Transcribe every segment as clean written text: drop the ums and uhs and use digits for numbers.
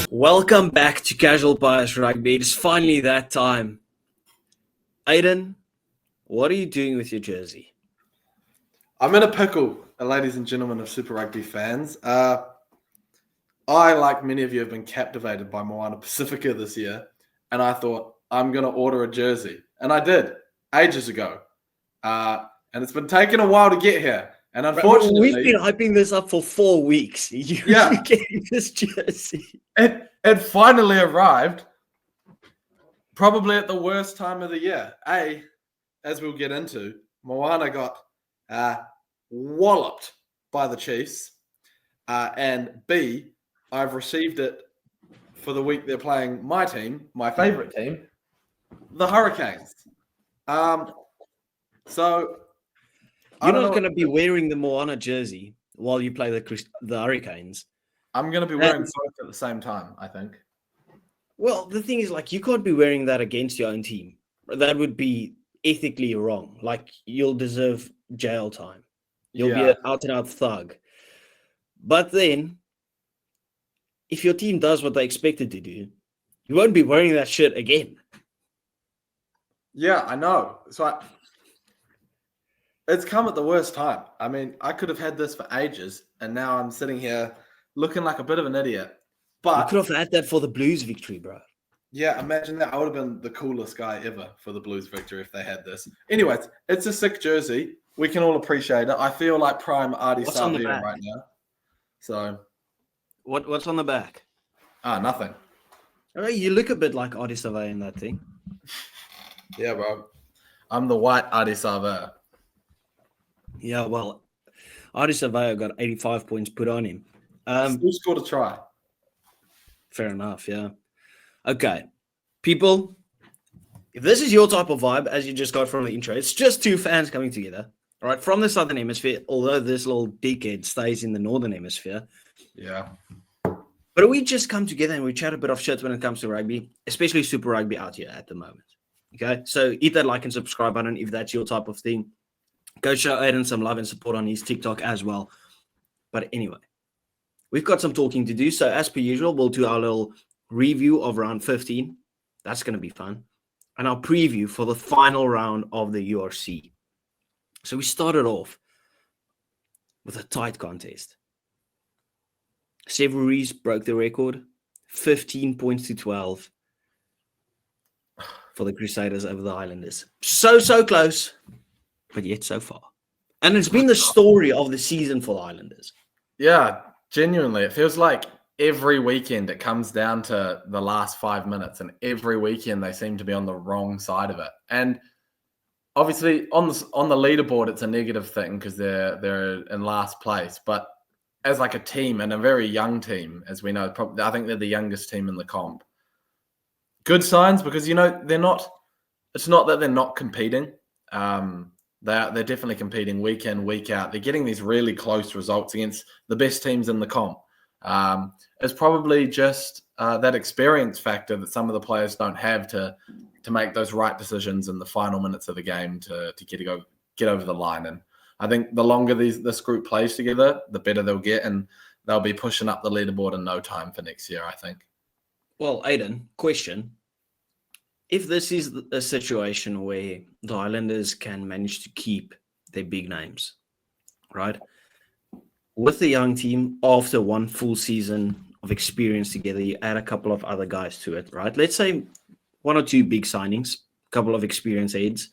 Welcome back to Casual Bias Rugby. It's finally that time. Aiden, what are you doing with your jersey? I'm in a pickle, ladies and gentlemen of Super Rugby fans. I, like many of you, have been captivated by Moana Pacifica this year, and I thought I'm going to order a jersey. And I did, ages ago. And it's been taking a while to get here. And unfortunately... We've been hyping this up for 4 weeks. You getting this jersey. It finally arrived, probably at the worst time of the year. A, as we'll get into, Moana got walloped by the Chiefs. And B, I've received it for the week they're playing my team, my favorite team, the Hurricanes. So you're not going to be wearing the Moana jersey while you play the Hurricanes. I'm going to be wearing both at the same time, I think. Well, the thing is, you can't be wearing that against your own team. That would be ethically wrong. You'll deserve jail time. You'll be an out-and-out thug. But then, if your team does what they expected to do, you won't be wearing that shit again. Yeah, I know. So it's come at the worst time. I mean, I could have had this for ages, and now I'm sitting here looking like a bit of an idiot. But you could have had that for the Blues victory, bro. Yeah, imagine that. I would have been the coolest guy ever for the Blues victory if they had this. Anyways, it's a sick jersey. We can all appreciate it. I feel like prime Ardie Savea right now. So, what's on the back? Nothing. Oh, you look a bit like Ardie Savea in that thing. Yeah, bro. I'm the white Ardie Savea. Yeah, well, Ardie Savea got 85 points put on him. Still scored a try. Fair enough, yeah. Okay, people, if this is your type of vibe, as you just got from the intro, it's just two fans coming together, all right, from the Southern Hemisphere, although this little dickhead stays in the Northern Hemisphere. Yeah. But we just come together and we chat a bit of shit when it comes to rugby, especially Super Rugby out here at the moment. Okay, so hit that like and subscribe button if that's your type of thing. Go show Aiden some love and support on his TikTok as well. But anyway, we've got some talking to do. So as per usual, we'll do our little review of round 15. That's going to be fun. And our preview for the final round of the URC. So we started off with a tight contest. Severies broke the record, 15 points to 12 for the Crusaders over the Highlanders. So close, but yet so far. And it's been the story of the season for the Highlanders. Yeah, genuinely. It feels like every weekend it comes down to the last 5 minutes, and every weekend they seem to be on the wrong side of it. And obviously on the leaderboard, it's a negative thing because they're in last place. But as a team, and a very young team, as we know, I think they're the youngest team in the comp. Good signs because, they're not, it's not that they're not competing. They're definitely competing week in, week out. They're getting these really close results against the best teams in the comp. It's probably just that experience factor that some of the players don't have to make those right decisions in the final minutes of the game to get over the line. And I think the longer this group plays together, the better they'll get, and they'll be pushing up the leaderboard in no time for next year, I think. Well, Aiden, question. If this is a situation where the Highlanders can manage to keep their big names, right? With the young team, after one full season of experience together, you add a couple of other guys to it, right? Let's say 1 or 2 big signings, a couple of experienced aides.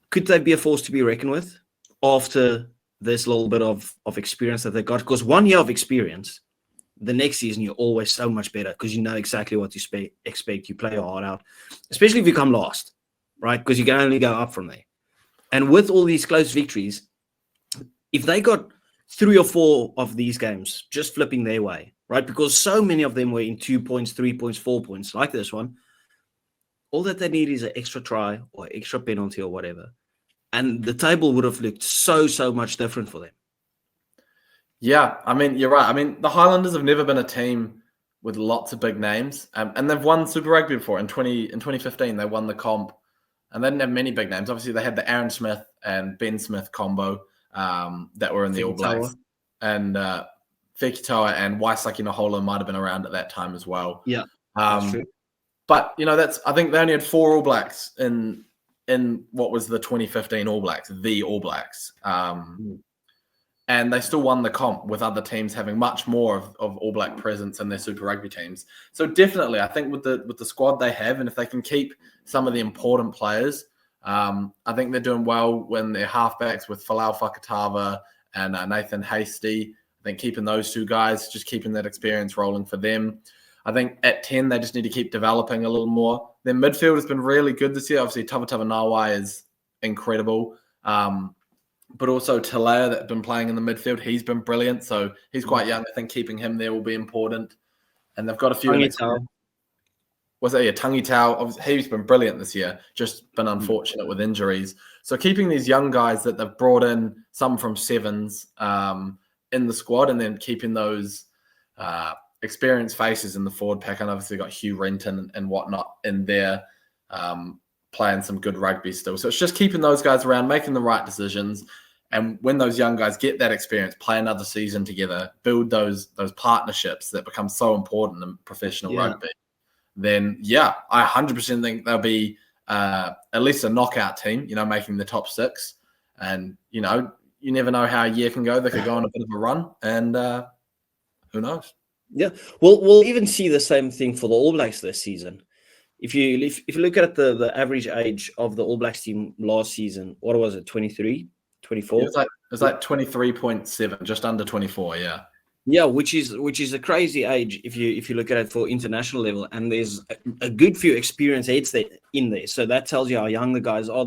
Could they be a force to be reckoned with after this little bit of experience that they got? Because 1 year of experience, the next season, you're always so much better because you know exactly what to expect. You play your heart out, especially if you come last, right? Because you can only go up from there. And with all these close victories, if they got 3 or 4 of these games just flipping their way, right? Because so many of them were in 2 points, 3 points, 4 points, like this one. All that they need is an extra try or extra penalty or whatever. And the table would have looked so much different for them. Yeah, I mean, you're right. I mean, the Highlanders have never been a team with lots of big names, and they've won Super Rugby before. In 2015, they won the comp and they didn't have many big names. Obviously, they had the Aaron Smith and Ben Smith combo that were in the All Blacks, and Fekitoa and Waisaki Nahola might have been around at that time as well. Yeah, that's true. But I think they only had 4 All Blacks in what was the 2015 All Blacks, the All Blacks. And they still won the comp with other teams having much more of All Black presence in their Super Rugby teams. So definitely, I think with the squad they have, and if they can keep some of the important players, I think they're doing well when they're halfbacks with Falau Fakatava and Nathan Hasty. I think keeping those 2 guys, just keeping that experience rolling for them. I think at 10, they just need to keep developing a little more. Their midfield has been really good this year. Obviously, Tavatava Nawai is incredible. But also Talea that's been playing in the midfield, he's been brilliant. So he's quite young. I think keeping him there will be important. And they've got a few. Was it Tangi Tau? He's been brilliant this year, just been unfortunate with injuries. So keeping these young guys that they've brought in, some from sevens, in the squad, and then keeping those experienced faces in the forward pack. And obviously got Hugh Renton and whatnot in there, playing some good rugby still. So it's just keeping those guys around, making the right decisions. And when those young guys get that experience, play another season together, build those partnerships that become so important in professional rugby, then I 100% think they'll be at least a knockout team, making the top 6. And, you never know how a year can go. They could go on a bit of a run, and who knows? Yeah, we'll even see the same thing for the All Blacks this season. If you look at the average age of the All Blacks team last season, what was it, 23, 24? It was like 23.7, just under 24, yeah. Yeah, which is a crazy age if you look at it for international level, and there's a good few experienced heads in there. So that tells you how young the guys are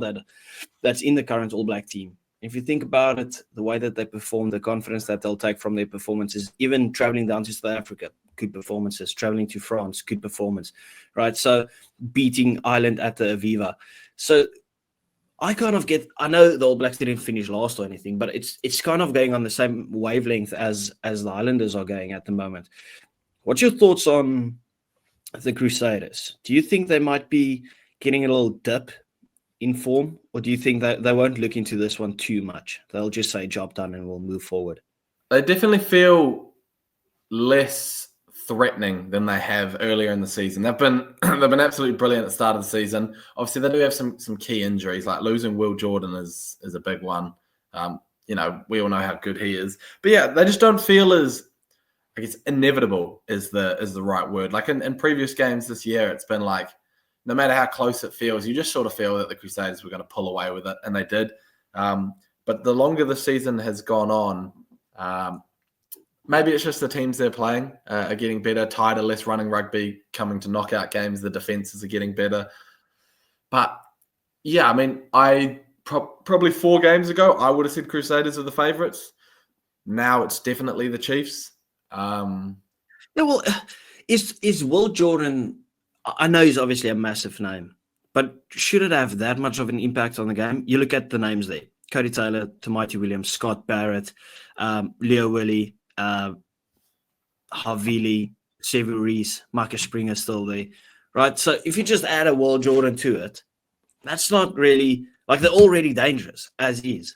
that's in the current All Black team. If you think about it, the way that they perform, the confidence that they'll take from their performances, even traveling down to South Africa, good performances, traveling to France, good performance, right? So beating Ireland at the Aviva. So I know the All Blacks didn't finish last or anything, but it's kind of going on the same wavelength as the Highlanders are going at the moment. What's your thoughts on the Crusaders? Do you think they might be getting a little dip in form, or do you think that they won't look into this one too much? They'll just say job done and we'll move forward. They definitely feel less threatening than they have earlier in the season. They've been absolutely brilliant at the start of the season. Obviously, they do have some key injuries, like losing Will Jordan is a big one. We all know how good he is. But yeah, they just don't feel as, I guess, inevitable is the right word. Like in previous games this year, it's been like, no matter how close it feels, you just sort of feel that the Crusaders were going to pull away with it, and they did. But the longer the season has gone on, maybe it's just the teams they're playing are getting better, tighter, less running rugby, coming to knockout games. The defenses are getting better. But yeah, I mean, probably 4 games ago, I would have said Crusaders are the favourites. Now it's definitely the Chiefs. Is Will Jordan? I know he's obviously a massive name, but should it have that much of an impact on the game? You look at the names there: Cody Taylor, Tamati Williams, Scott Barrett, Leo Willie, Havili, Sevu Reese, Marcus Springer still there, right? So if you just add a Will Jordan to it, that's not really, like, they're already dangerous as is.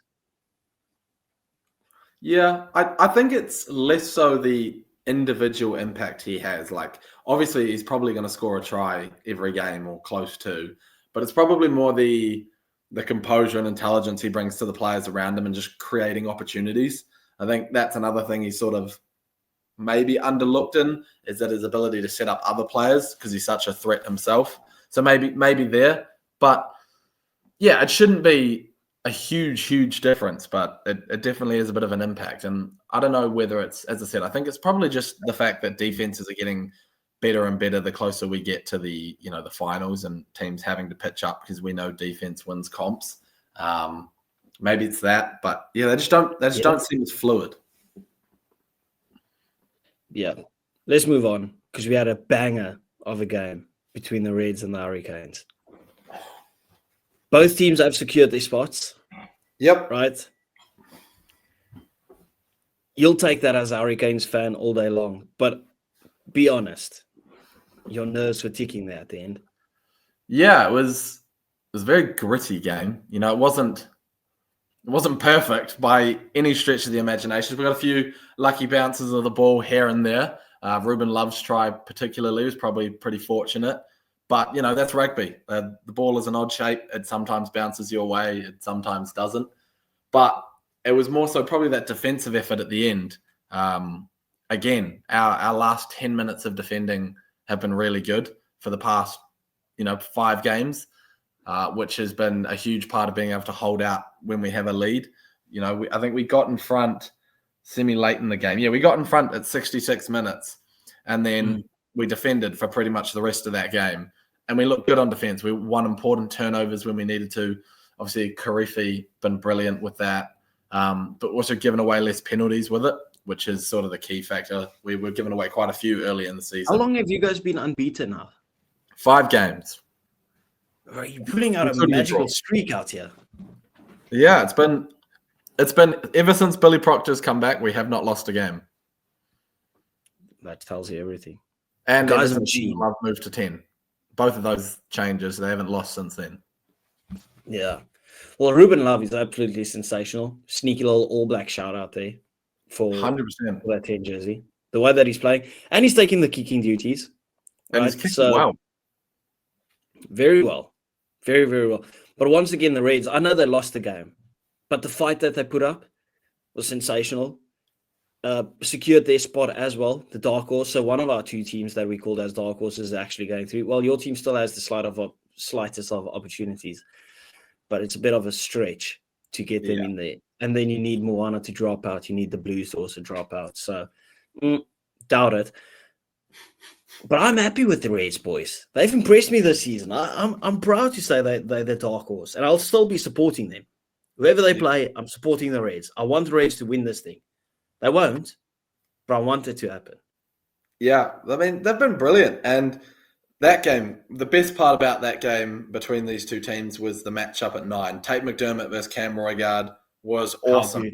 Yeah, I think it's less so the individual impact he has. Like, obviously, he's probably going to score a try every game or close to, but it's probably more the composure and intelligence he brings to the players around him and just creating opportunities. I think that's another thing he's sort of maybe underlooked in, is that his ability to set up other players, because he's such a threat himself. So maybe there, but yeah, it shouldn't be a huge difference, but it definitely is a bit of an impact. And I don't know whether it's, as I said, I think it's probably just the fact that defenses are getting better and better the closer we get to the finals, and teams having to pitch up because we know defense wins comps. Maybe it's that, but yeah, they just don't seem as fluid. Yeah, let's move on, because we had a banger of a game between the Reds and the Hurricanes. Both teams have secured their spots. Yep. Right? You'll take that as a Hurricanes fan all day long, but be honest, your nerves were ticking there at the end. Yeah, it was was a very gritty game. You know, it wasn't perfect by any stretch of the imagination. We got a few lucky bounces of the ball here and there. Ruben Love's try particularly was probably pretty fortunate. But, you know, that's rugby. The ball is an odd shape. It sometimes bounces your way. It sometimes doesn't. But it was more so probably that defensive effort at the end. Again, our last 10 minutes of defending have been really good for the past, 5 games, which has been a huge part of being able to hold out when we have a lead. I think we got in front semi-late in the game. Yeah, we got in front at 66 minutes, and then we defended for pretty much the rest of that game. And we looked good on defense. We won important turnovers when we needed to. Obviously, Karifi been brilliant with that, but also given away less penalties with it, which is sort of the key factor. We were giving away quite a few early in the season. How long have you guys been unbeaten now? 5 games. Are you pulling out a magical streak out here? Yeah, it's been ever since Billy Proctor's come back, we have not lost a game. That tells you everything. And guys, Love moved to 10. Both of those changes, they haven't lost since then. Yeah. Well, Ruben Love is absolutely sensational. Sneaky little All Black shout out there for 100% for that 10 jersey. The way that he's playing. And he's taking the kicking duties. And he's kicking well. Very well. Very, very well. But once again, the Reds, I know they lost the game, but the fight that they put up was sensational. Secured their spot as well, the dark horse. So one of our 2 teams that we called as dark horses is actually going through. Well, your team still has the slightest of opportunities, but it's a bit of a stretch to get them in there. And then you need Moana to drop out. You need the Blues to also drop out. So doubt it. But I'm happy with the Reds, boys. They've impressed me this season. I'm proud to say they're the dark horse, and I'll still be supporting them. Whoever they play, I'm supporting the Reds. I want the Reds to win this thing. They won't, but I want it to happen. Yeah, I mean, they've been brilliant. And that game, the best part about that game between these 2 teams was the matchup at 9. Tate McDermott versus Cam Roigard was awesome.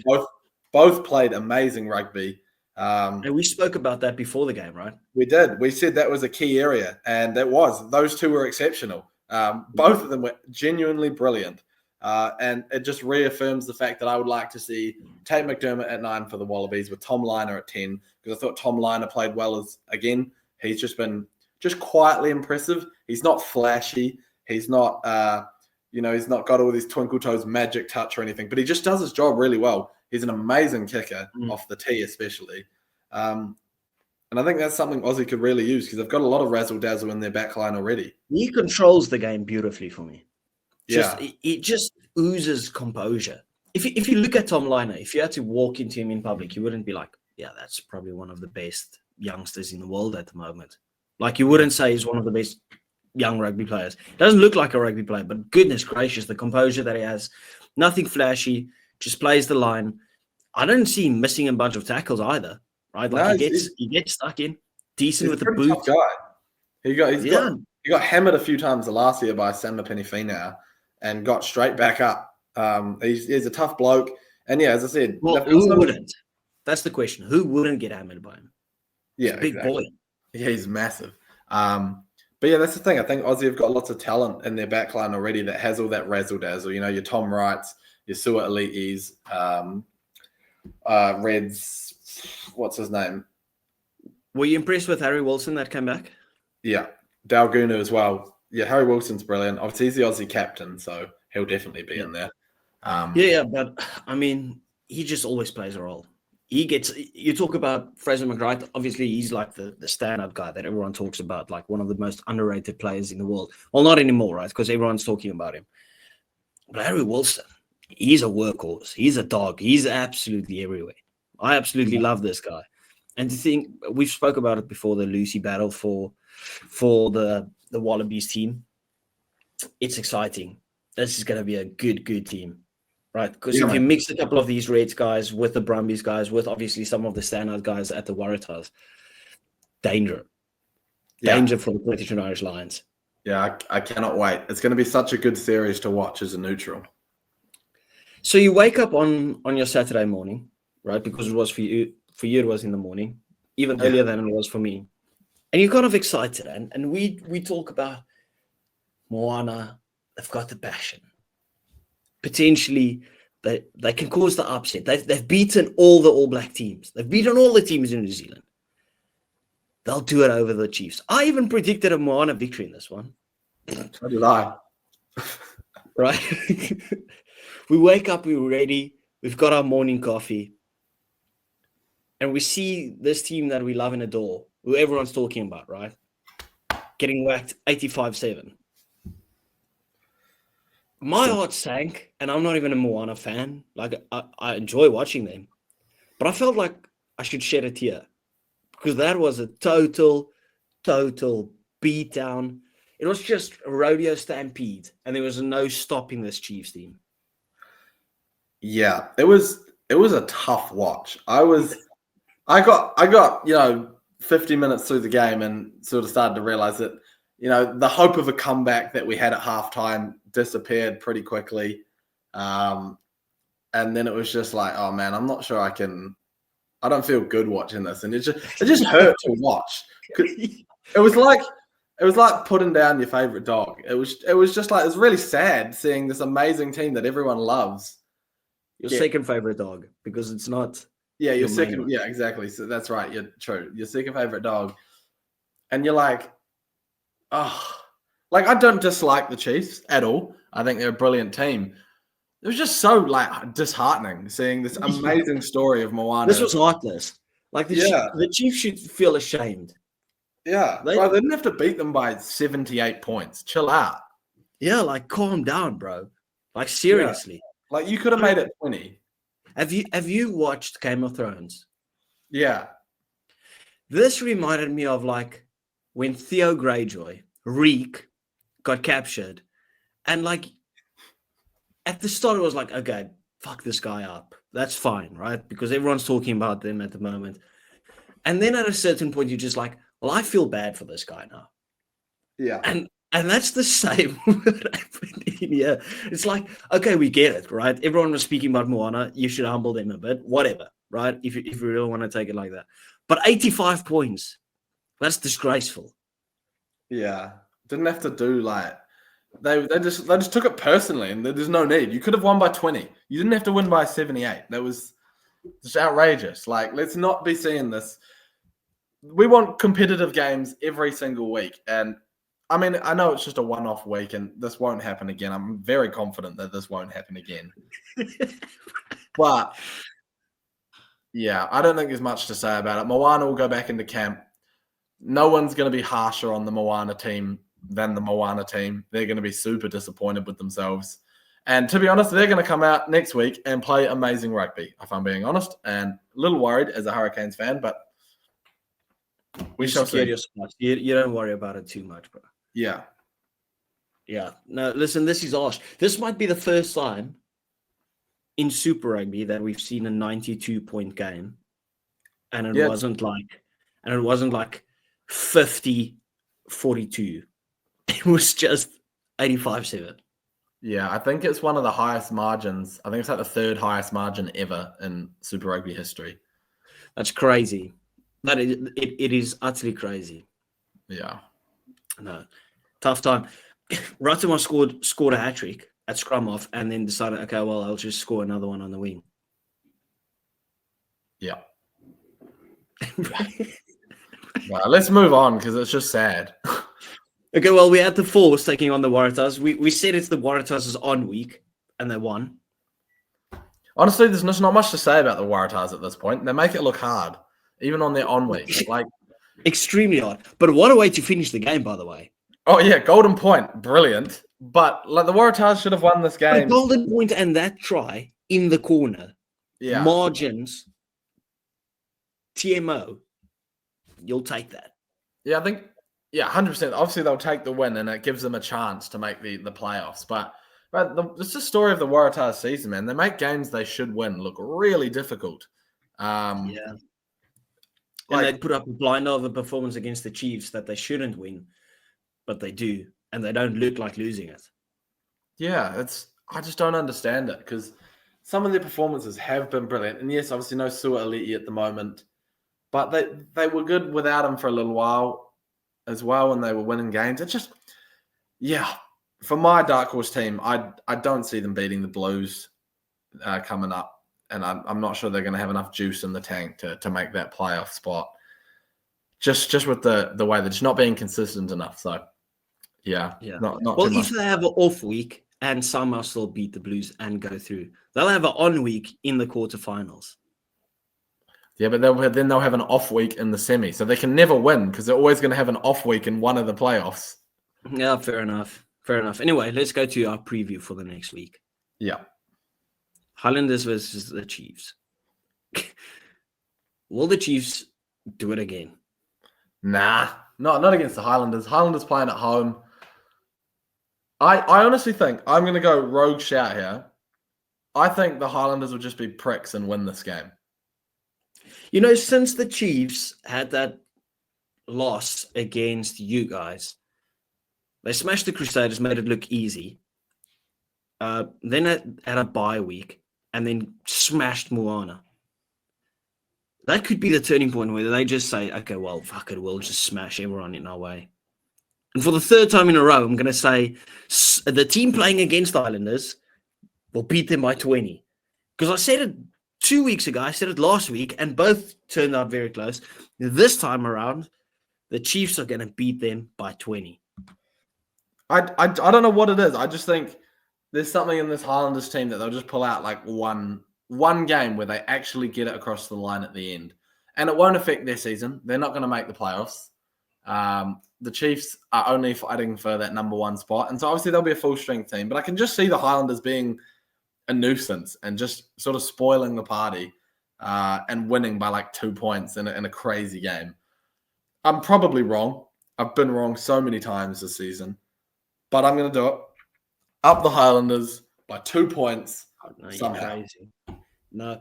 Both played amazing rugby. And we spoke about that before the game, right? We did. We said that was a key area, and it was. Those 2 were exceptional. Both of them were genuinely brilliant. And it just reaffirms the fact that I would like to see Tate McDermott at 9 for the Wallabies with Tom Liner at 10, because I thought Tom Liner played well again. He's just been quietly impressive. He's not flashy. He's not, he's not got all these twinkle toes magic touch or anything, but he just does his job really well. He's an amazing kicker off the tee, especially. And I think that's something Aussie could really use, because they've got a lot of razzle-dazzle in their back line already. He controls the game beautifully for me. Yeah. It just oozes composure. If you look at Tom Liner, if you had to walk into him in public, you wouldn't be like, yeah, that's probably one of the best youngsters in the world at the moment. Like, you wouldn't say he's one of the best young rugby players. Doesn't look like a rugby player, but goodness gracious, the composure that he has. Nothing flashy, just plays the line. I don't see him missing a bunch of tackles either, right? Like, he gets stuck in, decent with the boot. Tough guy. He got hammered a few times the last year by Sam Penifina and got straight back up. He's a tough bloke. And yeah, as I said, well, who wouldn't? That's the question. Who wouldn't get hammered by him? Yeah, he's a big boy. Yeah, he's massive. But yeah, that's the thing. I think Aussie have got lots of talent in their backline already that has all that razzle-dazzle. Your Tom Wrights, your Sua Elites, Reds, what's his name? Were you impressed with Harry Wilson that came back? Yeah, Dalguna as well. Yeah, Harry Wilson's brilliant. Obviously, he's the Aussie captain, so he'll definitely be in there. But I mean, he just always plays a role. You talk about Fraser McWright, obviously he's like the standout guy that everyone talks about, like one of the most underrated players in the world. Well, not anymore, right? Because everyone's talking about him. But Harry Wilson, he's a workhorse. He's a dog. He's absolutely everywhere. I absolutely love this guy. And to think, we've spoke about it before, the Lucy battle for the Wallabies team. It's exciting. This is going to be a good team. Right, because if you mix a couple of these Reds guys with the Brumbies guys, with obviously some of the standout guys at the Waratahs, danger for the British and Irish Lions. Yeah, I cannot wait. It's going to be such a good series to watch as a neutral. So you wake up on your Saturday morning, right? Because it was for you it was in the morning, even earlier than it was for me, and you're kind of excited. And we talk about Moana, they've got the passion. Potentially, they can cause the upset. They've beaten all the All Black teams. They've beaten all the teams in New Zealand. They'll do it over the Chiefs. I even predicted a Moana victory in this one. So did I. Right? We wake up, we're ready. We've got our morning coffee. And we see this team that we love and adore, who everyone's talking about, right? Getting whacked 85-7. My heart sank, and I'm not even a Moana fan. Like, I enjoy watching them. But I felt like I should shed a tear. Because that was a total beatdown. It was just a rodeo stampede. And there was no stopping this Chiefs team. Yeah, it was a tough watch. I got 50 minutes through the game and sort of started to realize that, the hope of a comeback that we had at halftime disappeared pretty quickly. And then it was just like, oh man, I'm not sure I don't feel good watching this. And it just hurt to watch. It was like putting down your favorite dog. It was just like, it was really sad seeing this amazing team that everyone loves. Your second favorite dog, because it's not. Yeah, your second. Yeah, exactly. So that's right. You're true. Your second favorite dog. And you're like, oh, like I don't dislike the Chiefs at all. I think they're a brilliant team. It was just so disheartening seeing this amazing story of Moana. This was heartless. Like the Chiefs should feel ashamed. Yeah, they didn't have to beat them by 78 points. Chill out. Yeah, like calm down, bro. Like seriously. Yeah. Like you could have made it 20. Have you watched Game of Thrones? Yeah. This reminded me of like when Theo Greyjoy, Reek, got captured. And like at the start it was like, okay, fuck this guy up. That's fine, right? Because everyone's talking about them at the moment. And then at a certain point you're just like, well, I feel bad for this guy now. Yeah. And that's the same here. It's like, okay, we get it, right? Everyone was speaking about Moana. You should humble them a bit, whatever, right? If you really want to take it like that. But 85 points, that's disgraceful. Yeah. Didn't have to do like, they just took it personally and there's no need. You could have won by 20. You didn't have to win by 78. That was just outrageous. Like, let's not be seeing this. We want competitive games every single week. And I mean, I know it's just a one-off week and this won't happen again. I'm very confident that this won't happen again. But, yeah, I don't think there's much to say about it. Moana will go back into camp. No one's going to be harsher on the Moana team than the Moana team. They're going to be super disappointed with themselves. And to be honest, they're going to come out next week and play amazing rugby, if I'm being honest. And a little worried as a Hurricanes fan, but we shall see. You don't worry about it too much, bro. Yeah. Yeah. No, listen, this is harsh. This might be the first time in Super Rugby that we've seen a 92-point game. And it wasn't like 50-42. It was just 85-7. Yeah, I think it's one of the highest margins. I think it's like the third highest margin ever in Super Rugby history. That's crazy. It is utterly crazy. Yeah. No. Tough time. Waratahs scored a hat-trick at scrum off and then decided, okay, well, I'll just score another one on the wing. Yeah. Well, let's move on because it's just sad. Okay, well, we had the Force taking on the Waratahs. We said it's the Waratahs' on week, and they won. Honestly, there's just not much to say about the Waratahs at this point. They make it look hard, even on their on week. Like extremely hard. But what a way to finish the game, by the way. Oh, yeah, golden point. Brilliant. But like the Waratahs should have won this game. A golden point and that try in the corner. Yeah. Margins. TMO. You'll take that. Yeah, I think, 100%. Obviously, they'll take the win, and it gives them a chance to make the playoffs. But it's the story of the Waratahs season, man. They make games they should win look really difficult. And they put up a blinder of a performance against the Chiefs that they shouldn't win, but they do, and they don't look like losing it. Yeah, I just don't understand it because some of their performances have been brilliant. And yes, obviously no Sua'ali'i at the moment, but they were good without him for a little while as well, and they were winning games. It's just, for my dark horse team, I don't see them beating the Blues coming up, and I'm not sure they're going to have enough juice in the tank to make that playoff spot. Just with the way they're just not being consistent enough. So, yeah. Not Well, too much. if they have an off week and somehow still beat the Blues and go through, they'll have an on week in the quarterfinals. Yeah, but then they'll have an off week in the semi, so they can never win because they're always going to have an off week in one of the playoffs. Yeah, fair enough. Anyway, let's go to our preview for the next week. Yeah. Highlanders versus the Chiefs. Will the Chiefs do it again? Nah, not against the Highlanders. Highlanders playing at home. I honestly think, I'm going to go rogue shout here. I think the Highlanders will just be pricks and win this game. You know, since the Chiefs had that loss against you guys, they smashed the Crusaders, made it look easy. Then had a bye week, and then smashed Moana. That could be the turning point where they just say, okay, well, fuck it, we'll just smash everyone in our way. And for the third time in a row, I'm going to say the team playing against the Highlanders will beat them by 20. Because I said it 2 weeks ago, I said it last week, and both turned out very close. This time around, the Chiefs are going to beat them by 20. I don't know what it is. I just think there's something in this Highlanders team that they'll just pull out like one game where they actually get it across the line at the end. And it won't affect their season. They're not going to make the playoffs. The Chiefs are only fighting for that number one spot. And so obviously they'll be a full strength team. But I can just see the Highlanders being a nuisance and just sort of spoiling the party and winning by like 2 points in a crazy game. I'm probably wrong. I've been wrong so many times this season. But I'm going to do it. Up the Highlanders by 2 points somehow. Crazy. No.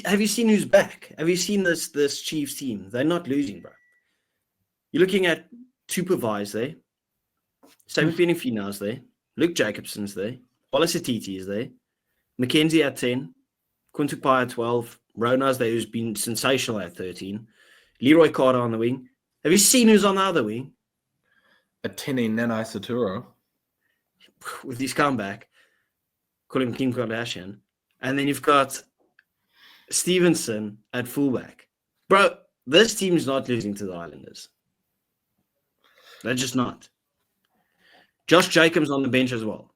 Have you seen who's back? Have you seen this Chiefs team? They're not losing, bro. You're looking at Tupavai's there. Sammy Penifina's there. Luke Jacobson's there. Wallace Atiti is there. Mackenzie at 10. Kuntupai at 12. Rona's there, who's been sensational at 13. Leroy Carter on the wing. Have you seen who's on the other wing? Atini Nanai Saturo. With his comeback. Call him Kim Kardashian. And then you've got Stevenson at fullback. Bro, this team's not losing to the Islanders. They're just not. Josh Jacobs on the bench as well.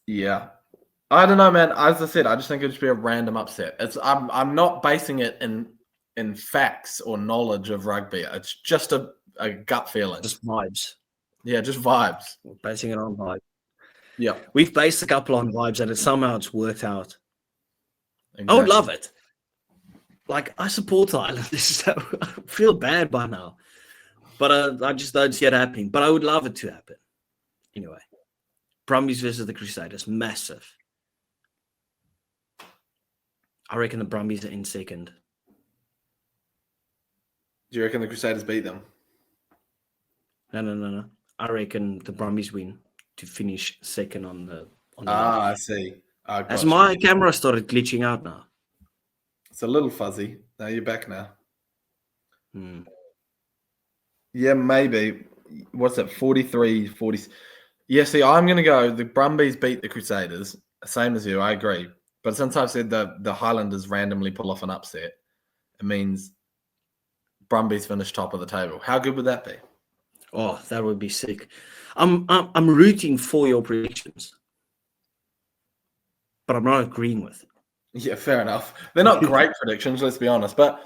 Yeah. I don't know, man. As I said, I just think it'd just be a random upset. I'm not basing it in facts or knowledge of rugby. It's just a gut feeling. Just vibes. Yeah, just vibes. We're basing it on vibes. Yeah. We've based a couple on vibes and somehow it's worked out. Exactly. I would love it. Like, I support the Islanders, so I feel bad by now. But I just don't see it happening. But I would love it to happen. Anyway, Brumbies versus the Crusaders. Massive. I reckon the Brumbies are in second. Do you reckon the Crusaders beat them? No. I reckon the Brumbies win to finish second on the I see. As my camera started glitching out now. It's a little fuzzy. Now you're back now. Hmm. Yeah, maybe. What's that? 43, 40. Yeah, see, I'm going to go the Brumbies beat the Crusaders. Same as you, I agree. But since I've said the Highlanders randomly pull off an upset, it means Brumbies finish top of the table. How good would that be? Oh, that would be sick. I'm rooting for your predictions, but I'm not agreeing with it. Yeah, fair enough. They're not great predictions, let's be honest. But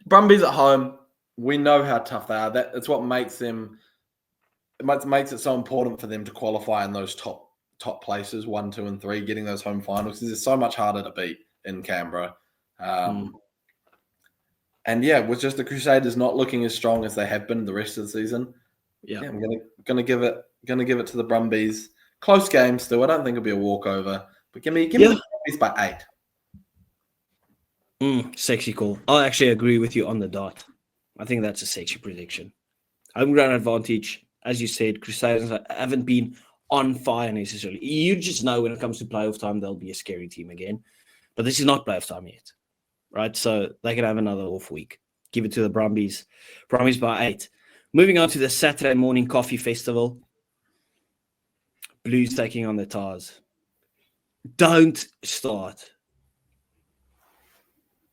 Brumbies at home, we know how tough they are. That's what makes them. It makes it so important for them to qualify in those top places, 1, 2, and 3, getting those home finals because it's so much harder to beat in Canberra. And yeah, with just the Crusaders not looking as strong as they have been the rest of the season. Yeah, I'm gonna give it to the Brumbies. Close game still. I don't think it'll be a walkover. But give me the Brumbies by 8. Sexy call. I'll actually agree with you on the dot. I think that's a sexy prediction. Home ground advantage, as you said, Crusaders haven't been on fire necessarily. You just know when it comes to playoff time, they'll be a scary team again. But this is not playoff time yet, right? So they can have another off week. Give it to the Brumbies. Brumbies by 8. Moving on to the Saturday morning coffee festival. Blues taking on the Tars. Don't start.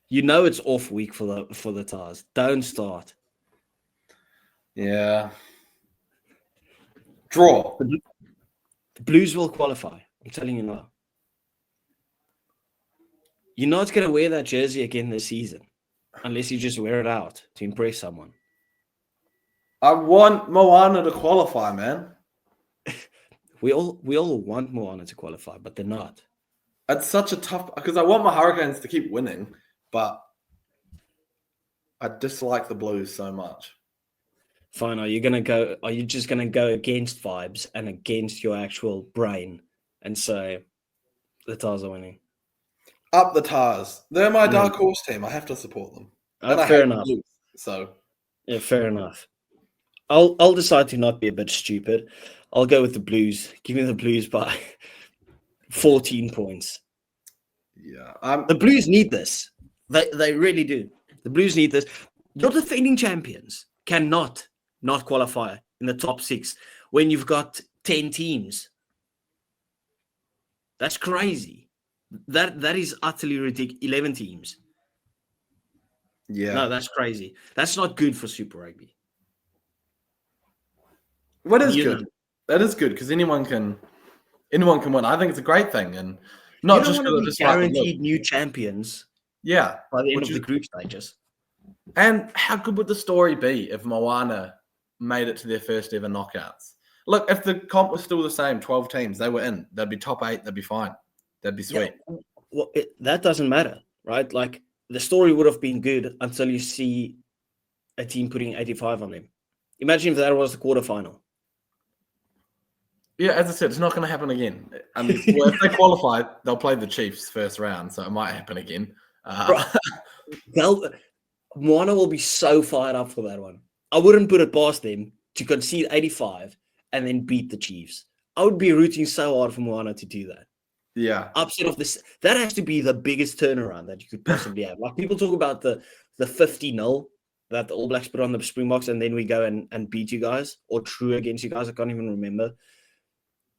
You know it's off week for the Tars. Don't start. Yeah. Draw. The Blues will qualify. I'm telling you now. You're not going to wear that jersey again this season unless you just wear it out to impress someone. I want Moana to qualify, man. We all want Moana to qualify, but they're not. It's such a tough because I want my Hurricanes to keep winning, but I dislike the Blues so much. Fine. Are you just gonna go against vibes and against your actual brain and say the Tars are winning? Up the Tars. They're my dark horse team. I have to support them. Fair enough. Blues, so yeah, fair enough. I'll decide to not be a bit stupid. I'll go with the Blues. Give me the Blues by 14 points. Yeah. The Blues need this. They really do. The Blues need this. Your defending champions cannot not qualify in the top 6 when you've got 10 teams. That's crazy. That is utterly ridiculous. 11 teams. Yeah. No, that's crazy. That's not good for Super Rugby. What is good? That is good because anyone can win. I think it's a great thing, and not just want to be guaranteed new champions. Yeah, by the end of the group stages. And how good would the story be if Moana made it to their first ever knockouts? Look, if the comp was still the same, 12 teams, they were in. They'd be top 8. They'd be fine. That'd be sweet. Yeah, well, that doesn't matter, right? Like the story would have been good until you see a team putting 85 on them. Imagine if that was the quarterfinal. Yeah, as I said, it's not going to happen again. I mean, well, if they qualify, they'll play the Chiefs first round, so it might happen again. Moana will be so fired up for that one. I wouldn't put it past them to concede 85 and then beat the Chiefs. I would be rooting so hard for Moana to do that. Yeah. Upset of this. That has to be the biggest turnaround that you could possibly have. Like people talk about the 50-0 that the All Blacks put on the Springboks and then we go and beat you guys or drew against you guys. I can't even remember.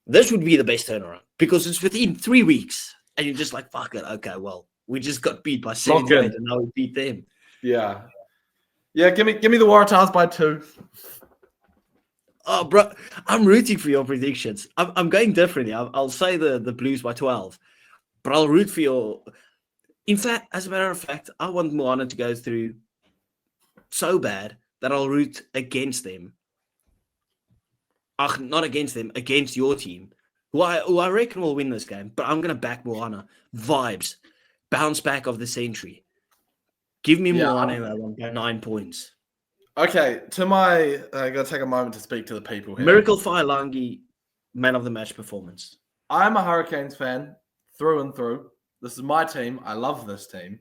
This would be the best turnaround because it's within 3 weeks and you're just like, fuck it. Okay, well, we just got beat by 78 and now we beat them. Yeah. Yeah, give me the Waratahs by 2. Oh, bro, I'm rooting for your predictions. I'm going differently. I'll say the Blues by 12, but I'll root for your... In fact, as a matter of fact, I want Moana to go through so bad that I'll root against them. Not against them, against your team, who I reckon will win this game, but I'm going to back Moana. Vibes. Bounce back of the century. Give me Moana in that one by 9 points. Okay, I got to take a moment to speak to the people here. Miracle Failangi, man of the match performance. I'm a Hurricanes fan through and through. This is my team. I love this team.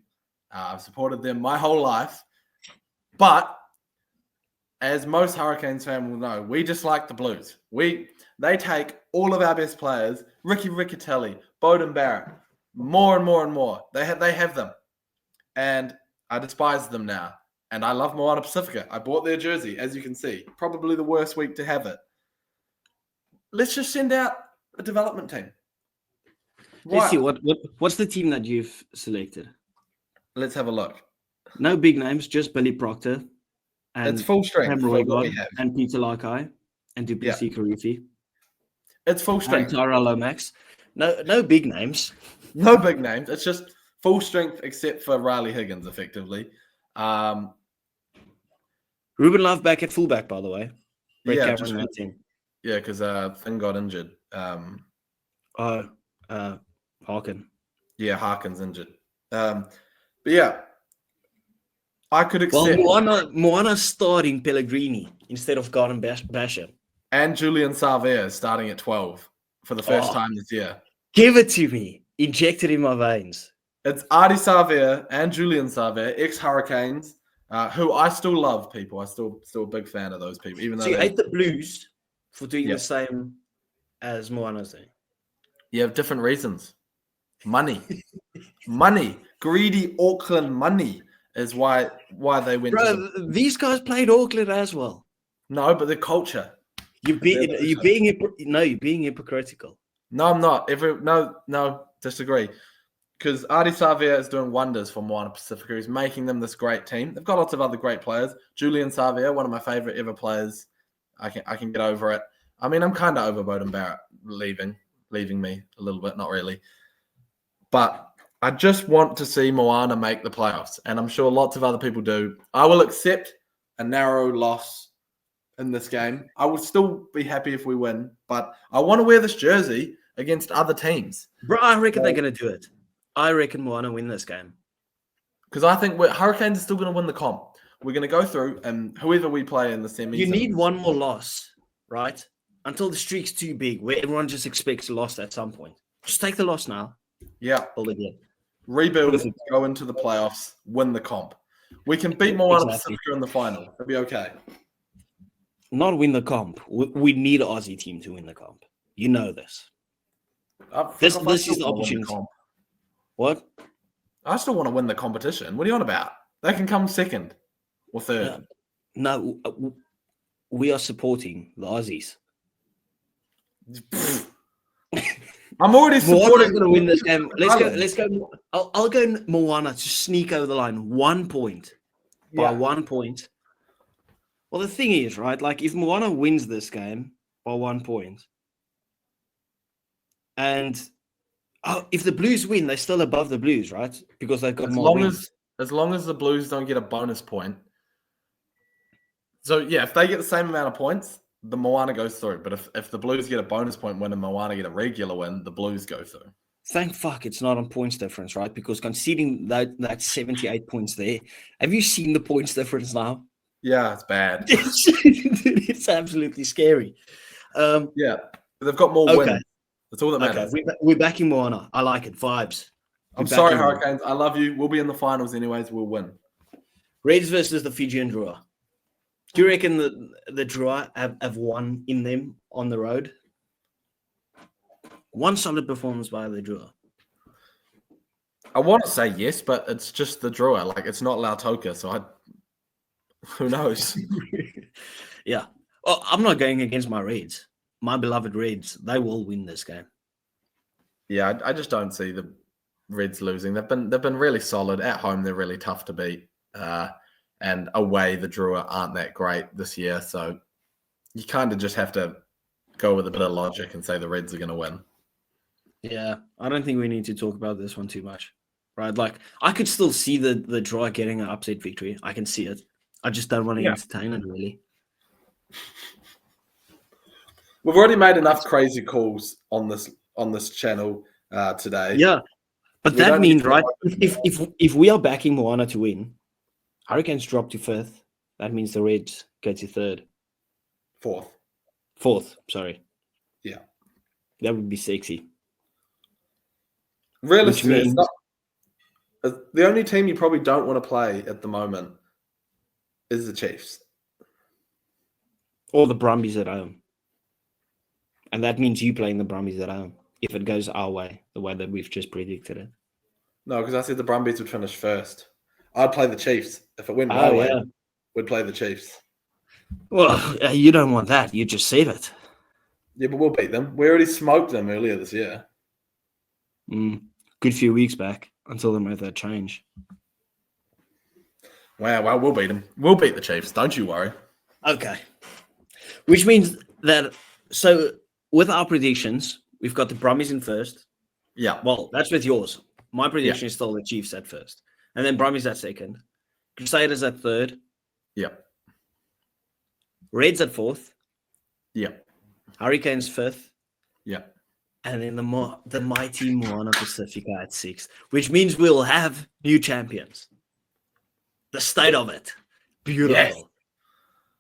I've supported them my whole life. But as most Hurricanes fans will know, we just like the Blues. They take all of our best players, Ricky Riccatelli, Bowden Barrett, more and more and more. They have them. And I despise them now. And I love Moana Pacifica. I bought their jersey, as you can see. Probably the worst week to have it. Let's just send out a development team. Let's see, what's the team that you've selected? Let's have a look. No big names, just Billy Proctor. And it's full strength. And Peter Lakai and Duplessis Karifi. It's full strength. And Tara Lomax. No big names. No big names. It's just full strength except for Riley Higgins, effectively. Ruben Love back at fullback, by the way. Yeah, because Thing got injured. Harkin. Yeah, Harkin's injured. But yeah, I could accept. Well, Moana starting Pellegrini instead of Garden Basher. And Julian Sarver starting at 12 for the first time this year. Give it to me. Inject it in my veins. It's Artie Sarver and Julian Sarver, ex-Hurricanes, who I still love, people. I'm still a big fan of those people. Even though you hate the Blues for doing the same as Moana's doing? You have different reasons. Money. Money. Greedy Auckland money is why they went. Bro, these guys played Auckland as well. No, but the culture. You're being hypocritical. No, I'm not. No, disagree. Because Adi Savia is doing wonders for Moana Pacifica. He's making them this great team. They've got lots of other great players. Julian Savia, one of my favorite ever players. I can get over it. I mean, I'm kind of over Bowden Barrett leaving me a little bit, not really. But I just want to see Moana make the playoffs, and I'm sure lots of other people do. I will accept a narrow loss in this game. I would still be happy if we win, but I want to wear this jersey against other teams. Bro, I reckon they're going to do it. I reckon Moana win this game. Because I think Hurricanes are still going to win the comp. We're going to go through, and whoever we play in the semis. You need one more loss, right? Until the streak's too big, where everyone just expects a loss at some point. Just take the loss now. Yeah. All again. Rebuild, go into the playoffs, win the comp. We can beat Moana Pacifica in the final. It'll be okay. Not win the comp. We need an Aussie team to win the comp. You know this. This is the opportunity. What? I still want to win the competition. What are you on about? They can come second or third. No, we are supporting the Aussies. I'm already supporting. Moana's going to win this game. Let's go. I'll go Moana to sneak over the line 1 point. By 1 point. Well, the thing is, right? Like, if Moana wins this game by 1 point, and if the Blues win, they're still above the Blues, right? Because they've got more wins. As long as the Blues don't get a bonus point. So, yeah, if they get the same amount of points, the Moana goes through. But if the Blues get a bonus point win and Moana get a regular win, the Blues go through. Thank fuck it's not on points difference, right? Because conceding that 78 points there, have you seen the points difference now? Yeah, it's bad. It's absolutely scary. Yeah, they've got more wins. That's all that matters. Okay. We're backing Moana. I like it. Vibes. I'm sorry, Hurricanes. I love you. We'll be in the finals anyways. We'll win. Reds versus the Fijian Drua. Do you reckon the Drua have won in them on the road? One solid performance by the Drua. I want to say yes, but it's just the Drua. Like, it's not Lautoka, so who knows? Yeah. Well, I'm not going against my Reds. My beloved Reds. They will win this game. Yeah, I just don't see the Reds losing. They've been really solid. At home, they're really tough to beat. And away, the Drua aren't that great this year. So you kind of just have to go with a bit of logic and say the Reds are going to win. Yeah, I don't think we need to talk about this one too much. Right? Like, I could still see the Drua getting an upset victory. I can see it. I just don't want to entertain it, really. We've already made enough crazy calls on this channel today. Yeah, but that means, right, if we are backing Moana to win, Hurricanes drop to 5th. That means the Reds go to 3rd. 4th, sorry. Yeah. That would be sexy. Realistically, the only team you probably don't want to play at the moment is the Chiefs. Or the Brumbies at home. And that means you playing the Brumbies at home, if it goes our way, the way that we've just predicted it. No, because I said the Brumbies would finish first. I'd play the Chiefs. If it went my way, we'd play the Chiefs. Well, you don't want that. You just said it. Yeah, but we'll beat them. We already smoked them earlier this year. Good few weeks back until they made that change. Wow, well, we'll beat them. We'll beat the Chiefs. Don't you worry. Okay. Which means that, so with our predictions, we've got the Brumbies in first. Yeah. Well, that's with yours. My prediction is still the Chiefs at first. And then Brumbies at second. Crusaders at third. Yeah. Reds at fourth. Yeah. Hurricanes fifth. Yeah. And then the mighty Moana Pacifica at sixth, which means we'll have new champions. The state of it. Beautiful. Yes.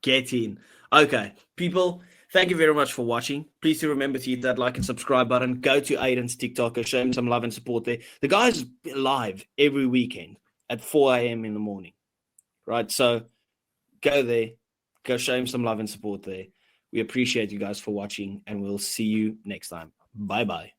Get in. Okay, people, thank you very much for watching. Please do remember to hit that like and subscribe button. Go to Aiden's TikTok and show him some love and support there. The guy's live every weekend at 4 a.m. in the morning. Right? So go there. Go show him some love and support there. We appreciate you guys for watching, and we'll see you next time. Bye-bye.